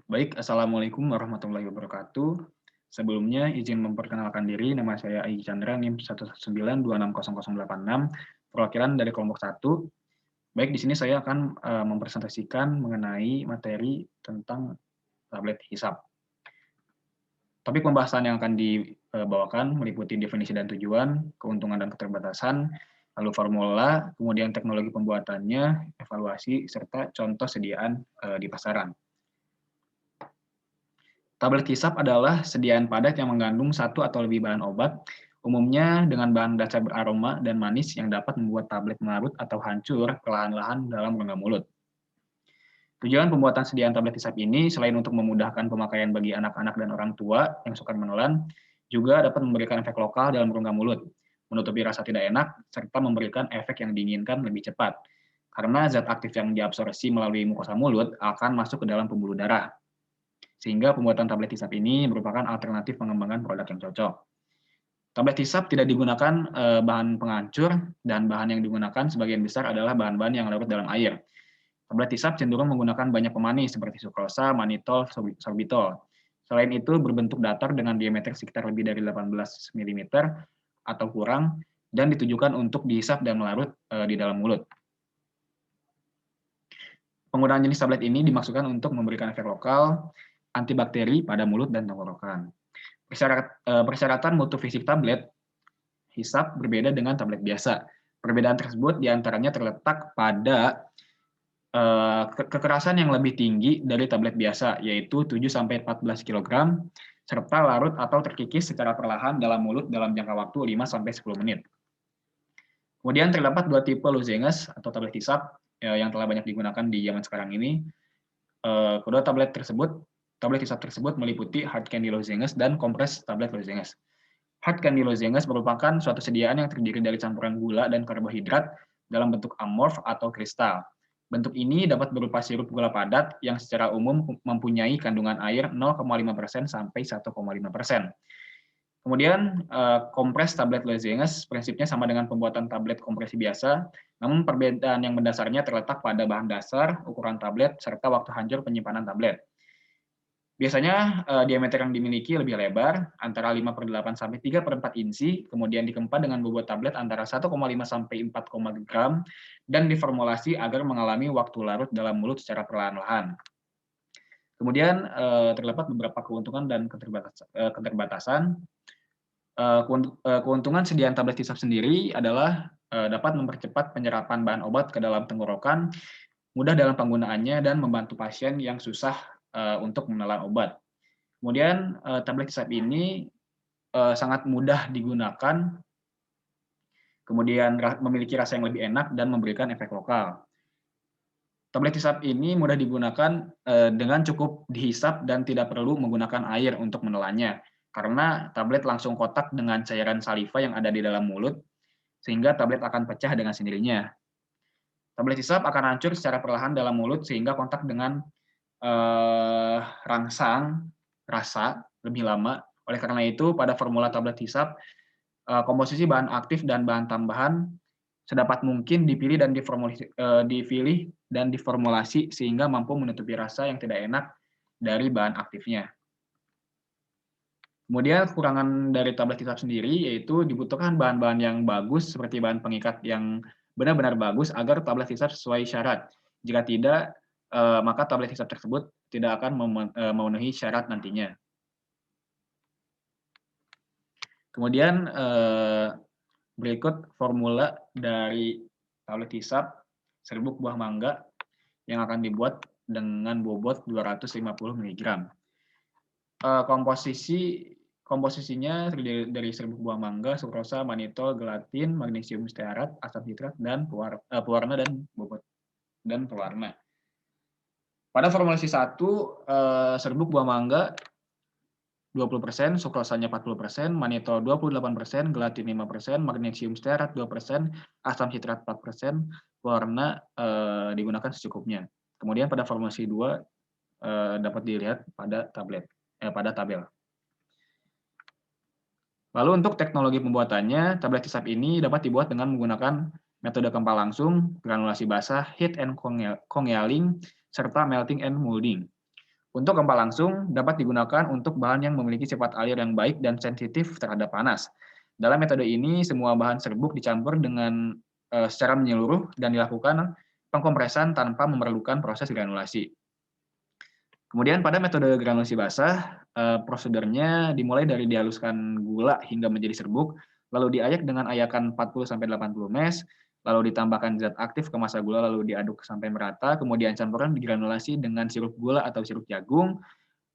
Baik, Assalamualaikum warahmatullahi wabarakatuh. Sebelumnya izin memperkenalkan diri, nama saya Ayi Chandra, NIM 119260086, perwakilan dari kelompok 1. Baik, di sini saya akan mempresentasikan mengenai materi tentang tablet hisab. Topik pembahasan yang akan dibawakan meliputi definisi dan tujuan, keuntungan dan keterbatasan, lalu formula, kemudian teknologi pembuatannya, evaluasi, serta contoh sediaan di pasaran. Tablet hisap adalah sediaan padat yang mengandung satu atau lebih bahan obat, umumnya dengan bahan dasar beraroma dan manis yang dapat membuat tablet melarut atau hancur perlahan-lahan dalam rongga mulut. Tujuan pembuatan sediaan tablet hisap ini selain untuk memudahkan pemakaian bagi anak-anak dan orang tua yang suka menelan, juga dapat memberikan efek lokal dalam rongga mulut, menutupi rasa tidak enak, serta memberikan efek yang diinginkan lebih cepat. Karena zat aktif yang diabsorpsi melalui mukosa mulut akan masuk ke dalam pembuluh darah, sehingga pembuatan tablet hisap ini merupakan alternatif pengembangan produk yang cocok. Tablet hisap tidak digunakan bahan penghancur, dan bahan yang digunakan sebagian besar adalah bahan-bahan yang larut dalam air. Tablet hisap cenderung menggunakan banyak pemanis seperti sukrosa, manitol, sorbitol. Selain itu, berbentuk datar dengan diameter sekitar lebih dari 18 mm atau kurang, dan ditujukan untuk dihisap dan melarut di dalam mulut. Penggunaan jenis tablet ini dimaksudkan untuk memberikan efek lokal, antibakteri pada mulut dan tenggorokan. Persyaratan mutu fisik tablet hisap berbeda dengan tablet biasa. Perbedaan tersebut diantaranya terletak pada kekerasan yang lebih tinggi dari tablet biasa, yaitu 7-14 kg, serta larut atau terkikis secara perlahan dalam mulut dalam jangka waktu 5-10 menit. Kemudian terdapat dua tipe lozenges atau tablet hisap yang telah banyak digunakan di zaman sekarang ini. Kedua tablet hisap tersebut meliputi hard candy lozenges dan kompres tablet lozenges. Hard candy lozenges merupakan suatu sediaan yang terdiri dari campuran gula dan karbohidrat dalam bentuk amorf atau kristal. Bentuk ini dapat berupa sirup gula padat yang secara umum mempunyai kandungan air 0,5% sampai 1,5%. Kemudian kompres tablet lozenges prinsipnya sama dengan pembuatan tablet kompresi biasa, namun perbedaan yang mendasarnya terletak pada bahan dasar, ukuran tablet, serta waktu hancur penyimpanan tablet. Biasanya diameter yang dimiliki lebih lebar, antara 5/8 sampai 3/4 inci, kemudian dikempa dengan bobot tablet antara 1,5 sampai 4, gram, dan diformulasi agar mengalami waktu larut dalam mulut secara perlahan-lahan. Kemudian terdapat beberapa keuntungan dan keterbatasan. Keuntungan sediaan tablet hisap sendiri adalah dapat mempercepat penyerapan bahan obat ke dalam tenggorokan, mudah dalam penggunaannya, dan membantu pasien yang susah untuk menelan obat. Kemudian tablet hisap ini sangat mudah digunakan, kemudian memiliki rasa yang lebih enak dan memberikan efek lokal. Tablet hisap ini mudah digunakan dengan cukup dihisap dan tidak perlu menggunakan air untuk menelannya, karena tablet langsung kotak dengan cairan saliva yang ada di dalam mulut, sehingga tablet akan pecah dengan sendirinya. Tablet hisap akan hancur secara perlahan dalam mulut sehingga kontak dengan rangsang rasa lebih lama. Oleh karena itu, pada formula tablet hisap, komposisi bahan aktif dan bahan tambahan sedapat mungkin dipilih dan diformulasi sehingga mampu menutupi rasa yang tidak enak dari bahan aktifnya. Kemudian kekurangan dari tablet hisap sendiri yaitu dibutuhkan bahan-bahan yang bagus seperti bahan pengikat yang benar-benar bagus agar tablet hisap sesuai syarat. Jika tidak, maka tablet hisap tersebut tidak akan memenuhi syarat nantinya. Kemudian berikut formula dari tablet hisap serbuk buah mangga yang akan dibuat dengan bobot 250 mg. Komposisinya terdiri dari serbuk buah mangga, sukrosa, manitol, gelatin, magnesium stearat, asam nitrat, dan pewarna dan bobot dan pewarna. Pada formulasi 1, serbuk buah mangga 20%, sukrosanya 40%, manitol 28%, gelatin 5%, magnesium stearat 2%, asam sitrat 4%, pewarna digunakan secukupnya. Kemudian pada formulasi 2 dapat dilihat pada tabel. Lalu untuk teknologi pembuatannya, tablet hisap ini dapat dibuat dengan menggunakan metode kempal langsung, granulasi basah, heat and congealing, serta melting and molding. Untuk gempa langsung dapat digunakan untuk bahan yang memiliki sifat alir yang baik dan sensitif terhadap panas. Dalam metode ini, semua bahan serbuk dicampur dengan secara menyeluruh dan dilakukan pengkompresan tanpa memerlukan proses granulasi. Kemudian pada metode granulasi basah, prosedurnya dimulai dari dihaluskan gula hingga menjadi serbuk, lalu diayak dengan ayakan 40-80 mes, lalu ditambahkan zat aktif ke massa gula, lalu diaduk sampai merata, kemudian campuran digranulasi dengan sirup gula atau sirup jagung,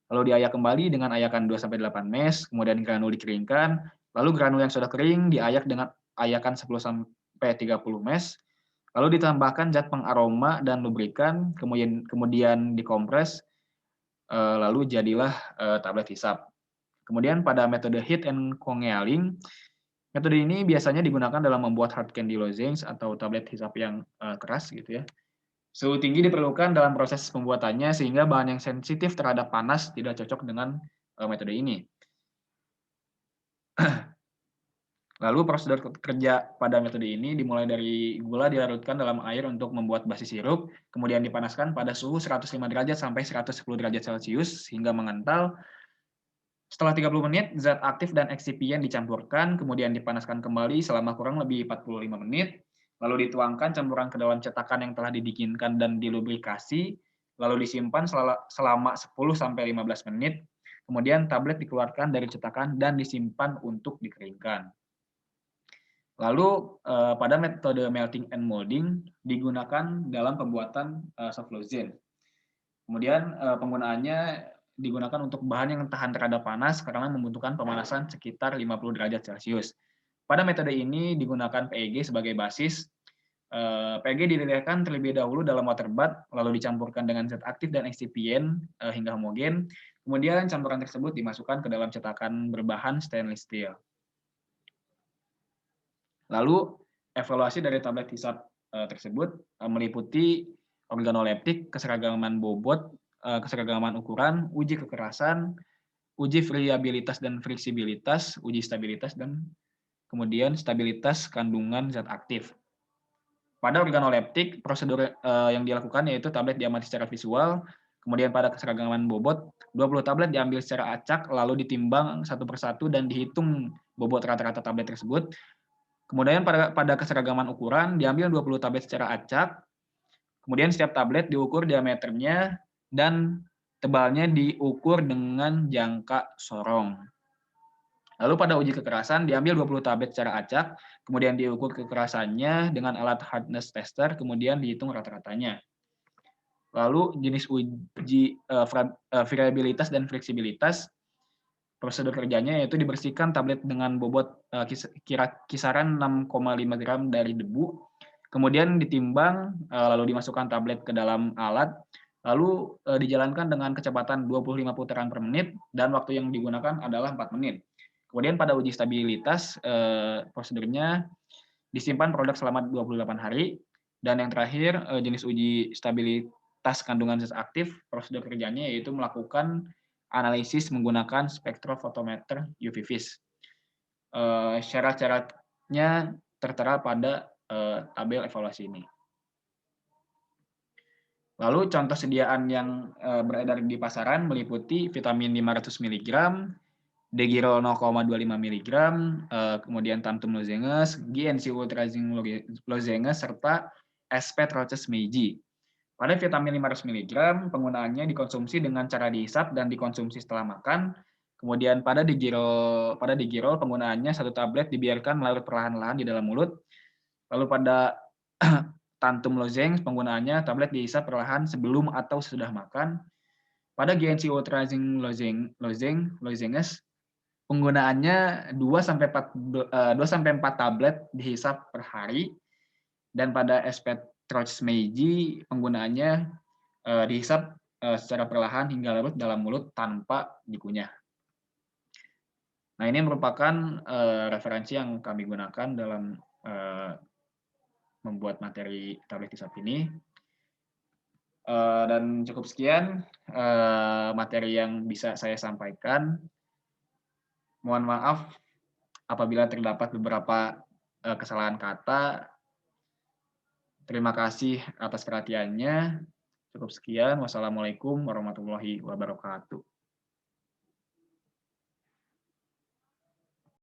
lalu diayak kembali dengan ayakan 2-8 mes, kemudian granul dikeringkan, lalu granul yang sudah kering diayak dengan ayakan 10-30 mes, lalu ditambahkan zat pengaroma dan lubrikan, kemudian dikompres, lalu jadilah tablet hisap. Kemudian pada metode heat and congealing, metode ini biasanya digunakan dalam membuat hard candy lozenges atau tablet hisap yang keras gitu ya. Suhu tinggi diperlukan dalam proses pembuatannya sehingga bahan yang sensitif terhadap panas tidak cocok dengan metode ini. Lalu prosedur kerja pada metode ini dimulai dari gula dilarutkan dalam air untuk membuat basis sirup, kemudian dipanaskan pada suhu 105 derajat sampai 110 derajat Celcius hingga mengental. Setelah 30 menit, zat aktif dan eksipien dicampurkan, kemudian dipanaskan kembali selama kurang lebih 45 menit, lalu dituangkan campuran ke dalam cetakan yang telah didinginkan dan dilubrikasi, lalu disimpan selama 10-15 menit, kemudian tablet dikeluarkan dari cetakan dan disimpan untuk dikeringkan. Lalu pada metode melting and molding digunakan dalam pembuatan soft lozen. Kemudian penggunaannya digunakan untuk bahan yang tahan terhadap panas karena membutuhkan pemanasan sekitar 50 derajat Celcius. Pada metode ini digunakan PEG sebagai basis. PEG dilelehkan terlebih dahulu dalam water bath, lalu dicampurkan dengan zat aktif dan eksipien hingga homogen. Kemudian campuran tersebut dimasukkan ke dalam cetakan berbahan stainless steel. Lalu evaluasi dari tablet hisap tersebut meliputi organoleptik, keseragaman bobot, keseragaman ukuran, uji kekerasan, uji variabilitas dan fleksibilitas, uji stabilitas, dan kemudian stabilitas kandungan zat aktif. Pada organoleptik, prosedur yang dilakukan yaitu tablet diamati secara visual, kemudian pada keseragaman bobot, 20 tablet diambil secara acak, lalu ditimbang satu persatu dan dihitung bobot rata-rata tablet tersebut. Kemudian pada keseragaman ukuran diambil 20 tablet secara acak, kemudian setiap tablet diukur diameternya dan tebalnya diukur dengan jangka sorong. Lalu pada uji kekerasan diambil 20 tablet secara acak, kemudian diukur kekerasannya dengan alat hardness tester, kemudian dihitung rata-ratanya. Lalu jenis uji variabilitas dan fleksibilitas, prosedur kerjanya yaitu dibersihkan tablet dengan bobot kisaran 6,5 gram dari debu, kemudian ditimbang, lalu dimasukkan tablet ke dalam alat, lalu dijalankan dengan kecepatan 25 putaran per menit, dan waktu yang digunakan adalah 4 menit. Kemudian pada uji stabilitas, prosedurnya disimpan produk selama 28 hari, dan yang terakhir jenis uji stabilitas kandungan zat aktif, prosedur kerjanya yaitu melakukan analisis menggunakan spektrofotometer UV vis. Syarat-syaratnya tertera pada tabel evaluasi ini. Lalu contoh sediaan yang beredar di pasaran meliputi vitamin 500 mg, Degirol 0,25 mg, kemudian Tantum lozenges, GNC Ultrazing lozenges, serta SP Troches Meiji. Pada vitamin 500 mg, penggunaannya dikonsumsi dengan cara dihisap dan dikonsumsi setelah makan. Kemudian pada digirol penggunaannya satu tablet dibiarkan larut perlahan-lahan di dalam mulut. Lozaeng pada Tantum lozenges penggunaannya tablet dihisap perlahan sebelum atau sesudah makan. Pada GNC Ultrazing lozenges penggunaannya 2-4 tablet dihisap per hari. Dan pada SP Troches Meiji penggunaannya dihisap secara perlahan hingga larut dalam mulut tanpa dikunyah. Nah, ini merupakan referensi yang kami gunakan dalam membuat materi tablet hisap ini. Dan cukup sekian materi yang bisa saya sampaikan. Mohon maaf apabila terdapat beberapa kesalahan kata. Terima kasih atas perhatiannya. Cukup sekian. Wassalamualaikum warahmatullahi wabarakatuh.